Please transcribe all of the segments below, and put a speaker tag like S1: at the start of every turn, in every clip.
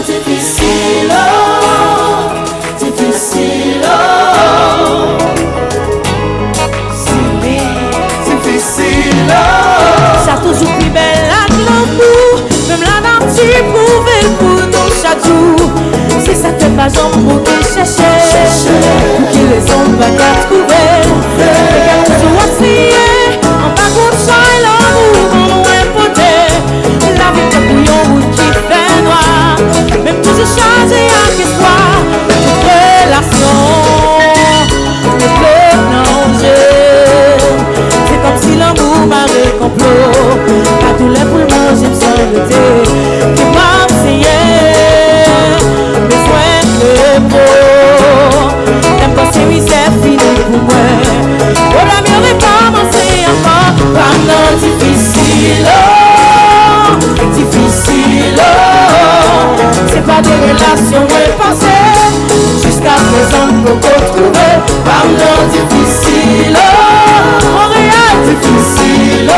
S1: difficile, difficile, difficile.
S2: Ça toujours plus belle à l'amour, même la nature prouve pour nous chaque jour. C'est ça que ma jambe pour qui chercher, pour qui les hommes va qu'à trouver. Regarde toujours osciller, en bas contre ça et l'amour, en loin poté. La vie de bouillon route qui fait noir, même toujours changer à l'espoir. Toute relation, le bleu nager. C'est comme si l'amour m'avait complot. Pas tous les poumons, j'aime sans le thé. Qui m'a essayé, besoin de beau. T'aimes quand c'est misère fini pour moi. Oh la mieux est pas commencer encore. Pendant difficile, difficile. C'est pas des relations passées. Jusqu'à présent, faut retrouver. Pendant difficile. Montréal difficile,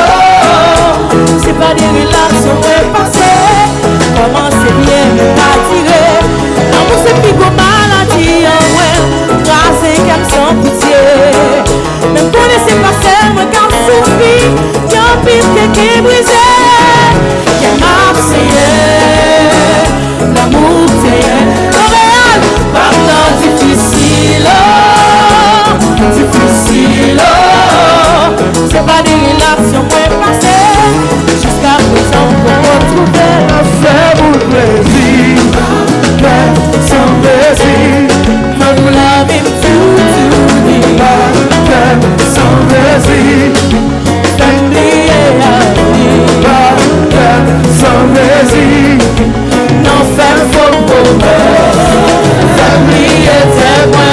S2: c'est pas des relations passées. Comment c'est bien me attirer. L'amour c'est plus qu'une maladie, ouais. Grâce comme sans pitié. Même qu'on ne sait pas faire, moi quand souffrir, tiens pire que qui brisé. Qu'elle m'a essayé, l'amour c'est Montréal, pardon difficile, difficile. C'est pas des relations passées. Jusqu'à présent pour retrouver un faible plaisir. Mais sans plaisir, me love him too deep. Sans plaisir, sans plaisir, non faire faux bonheur. Famille est témoin.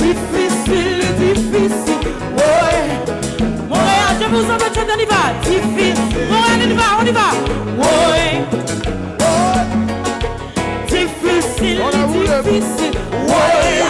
S2: difficile, difficile, ouais. Montréal, je vous embête, on y va. Difficile, Montréal, on y va, ouais. Difficile, difficile, ouais.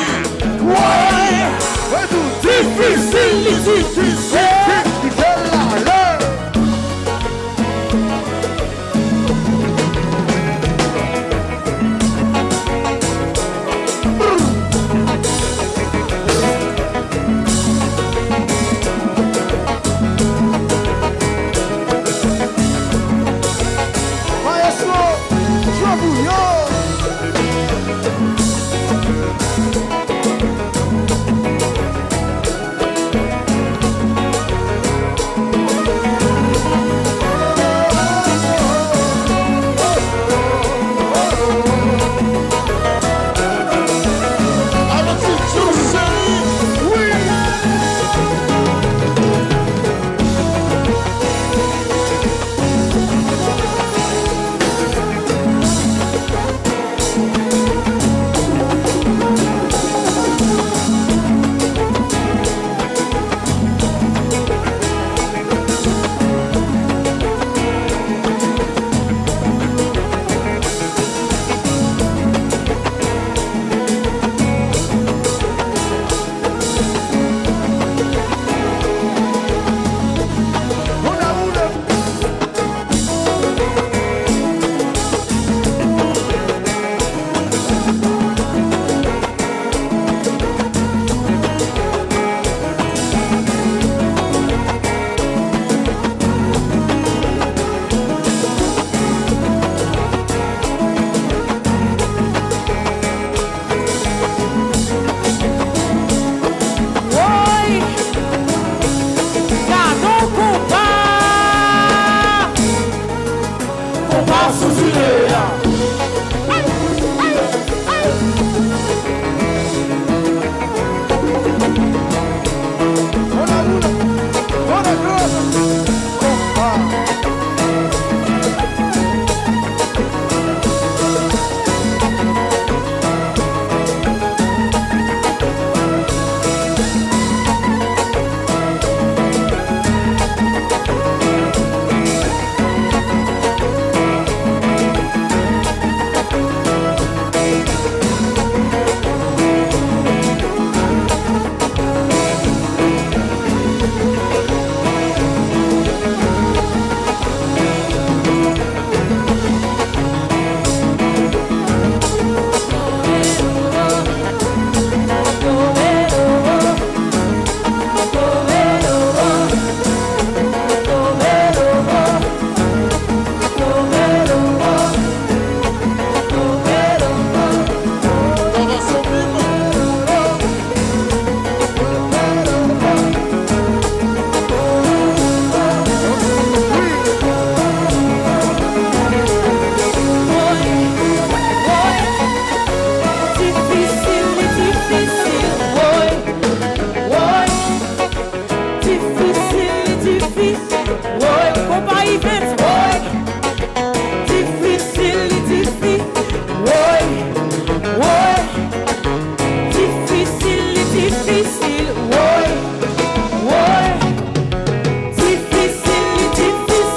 S2: Difficile, difficile.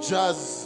S3: Jazz.